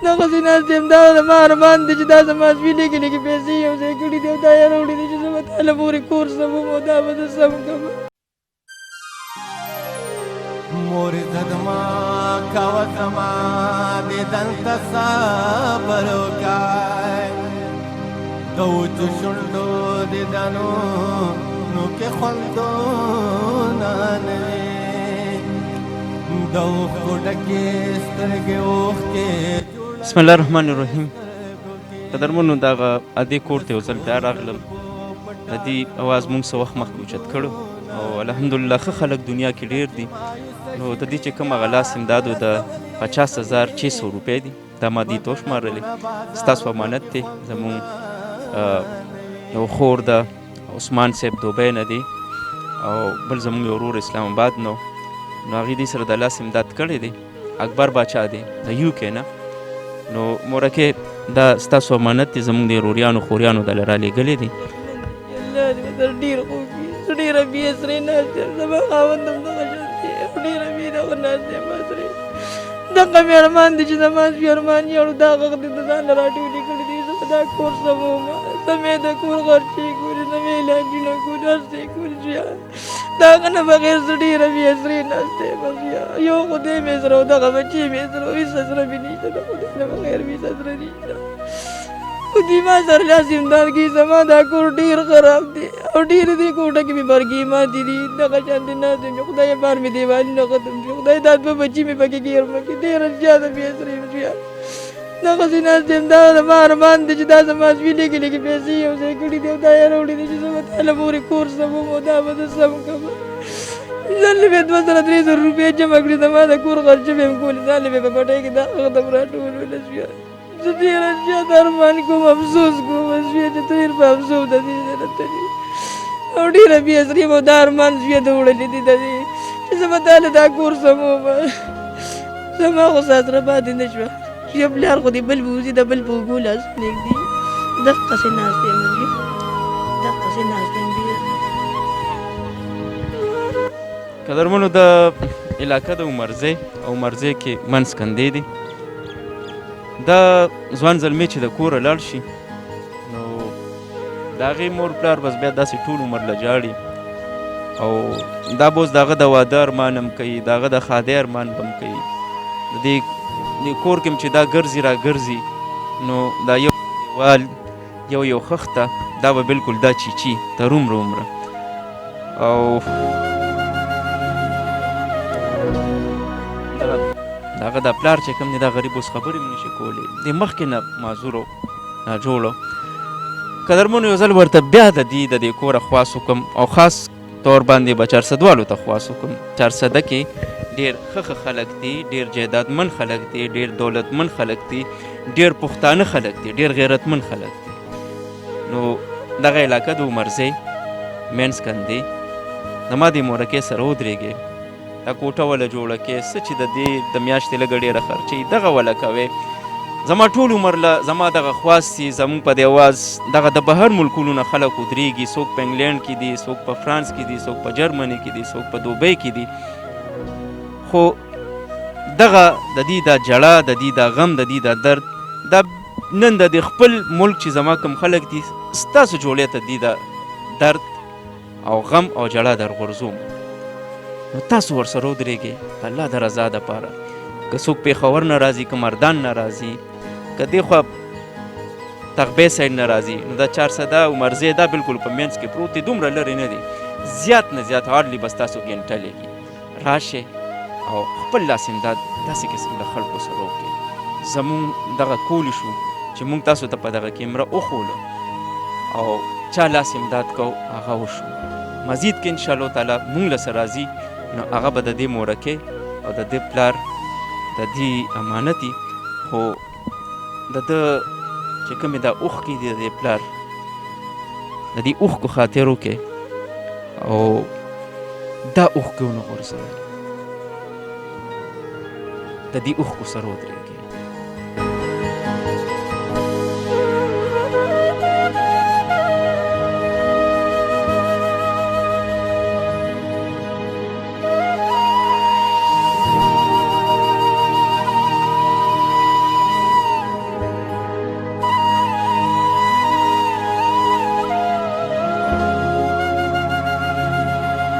دغسې ناست یم. دا زما ارمان دی چې دا زما سپي لږې لږې پیسې یو ځای کړي دي او دا یې راوړي دي چې زه به تاله پورې کور سموم او دا به زه سم کړم. مور زما کوه زما دیدن ته صبر وکړئ د وچو شونډو دیدنو نو کې خوندونه نه وي د اوښکو ډکې سترګې اوښکې بسم الله الرحمن الرحیم. قدرمنو دغه ادې کور ته یو ځل بیا راغلم. د دې اواز موږ څه وخت مخکې اوچت کړو او الحمدلله ښه خلک دنیا کې ډېر دي. نو د دې چې کوم هغه لاس امداد و د 50,600 روپۍ دي دا ما دې ته وشمارلې. ستاسو امانت دی. زموږ یو خور ده عثمان صاحب دوبۍ نه دی او بل زموږ یو ورور اسلام آباد نو هغې دې سره د لاس امداد کړی دی. اکبر باچا دی د UK نه. نو مورکې دا ستاسو امانت دی. زموږ د وروریانو خوریانو دله رالیږلی دی. الله دې ورسره ډېر خوږ کړي. زه ډېره بې سرې ناست یم. زما خاوند هم دغه شان دی او ډېره بې دغه ناست یم سرې. دغه مې ارمان دی چې زما سپي ارمان یړو دا غږ دې د ځان نه راټولې کړي دي. زه به دا کور سموم. سمې د کور خرچې کولې سمې علاجونه کولې هر څه یې کولې زویه. د هغه نه بغیر زه ډېره بې سرې ناست یم زویه. یو خدای مې سره او دغه بچې مې سره او هېڅ سره مې نشته. د خدای نه بغیر مې سره نشته. خو دوی ما سره لاس امداد کوي. زما دا کور ډېر خراب دی او ډېرې دې کوټه کې مې برګې ماتې دي. دغه شانتې ناست یم چې خدای بار مې دیوالونه ختم کړي. خدای دا دوه بچي مې پکې ګیرمه کړي. ډېره زیاته بې سرې یم زویه. دغسې ناست یم. دا زما ارمان دی چې دا زما سپي لږې لږې پیسې یو ځای کړي دي او دا یې راوړي دي چې زه به تاله پورې کور سموم او دا به زه سم کړم. ځل مې 200-300 روپۍ جمع کړي. زما د کور خرچه مې هم کولې. ځل مې په پټۍ کې دا قدم راټولوله زویه. زه ډېره زیاته ارمان کوم افسوس کوم زویه چې ته ډېر په افسوس د دې سره تلې او ډېره بې سرې یم او دا ارمان زویه ته وړلی دی د دې چې زه به تاله دا کور سموم. زما خو ساتره پاتې نه شوه. زویه پلار خو دې بل به وځي د بل په اوږو لاسونه ږدي. دقسې ناست یم زویه. دقسې ناست یم ډېر. قدرمنو د علاقه د عمرزی او عمرزی کې منځ کندې دي. دا ځوان زلمی چې د کوره لاړ شي نو د هغې مور پلار بس بیا داسې ټول عمر له جاړي او دا به اوس د هغه د واده ارمان هم کوي. د هغه د ښادۍ ارمان به هم کوي. د دې کور کې هم چې دا ګرځي را ګرځي نو دا یو دیوال یو خښته دا به بلکل دا چیچي تر عمره او هغه د پلار چې کوم دی دا غریب اوس خبرې هم نشي کولی. د مخکې نه معذور او ناجوړ. قدرمنو یو ځل ورته بیا د دې کوره خواست وکړم او خاص طور باندې به 400 والو ته خواست وکړم. 400 کې ډېر ښه خلک دي. ډېر جایدادمن خلک دي. ډېر دولتمن خلک دي. ډېر پښتانه خلک دي. ډېر غیرتمن خلک دي. نو دغه علاقه د عمرزی منځ کندې زما دې مورکۍ سره ودرېږې. دا کوټه وله جوړه کې څه چې د دې د میاشتې لږه ډېره خرچوي دغه وله کوې. زما ټول عمر له زما دغه خواست دي. زموږ په دې اواز دغه د بهر ملکونو نه خلک ودرېږي. څوک په انګلینډ کې دي، څوک په فرانس کې دي، څوک په جرمني کې دي، څوک په دوبۍ کې دي. خو دغه د دې دا جړه د دې دا غم د دې دا درد دا نن د خپل ملک چې زما کوم خلک دي ستاسو جوړې ته دې دا درد او غم او جړه در غورځوم. نو تاسو ورسره ودرېږئ د الله د رضا دپاره. که څوک پېښور نه راځي، که مردان نه راځي، که دې خوا تغبې سایډ نه راځي نو دا 400 عمرزی دا بلکل په منځ کې پروت دی. دومره لرې نه دی. زیات نه زیات هارډلي بس تاسو ګنټه لګي. راشئ او خپل لاس امداد داسې قسم له خلکو سره وکړئ. زمونږ دغه کولی شو چې مونږ تاسو ته په دغه کیمره وښولو او چا لاس امداد کو هغه وشو. مزید کې انشاءالله تعالی مونږ له سره راځي نو هغه به د دې مورکۍ او د دې پلار د دې امانتي خو د ده چې کومې دا اوښکې دي د دې پلار د دې اوښکو خاطر وکړئ او دا اوښکې ونه غورځوئ. د دې اوښکو سره ودرېږئ.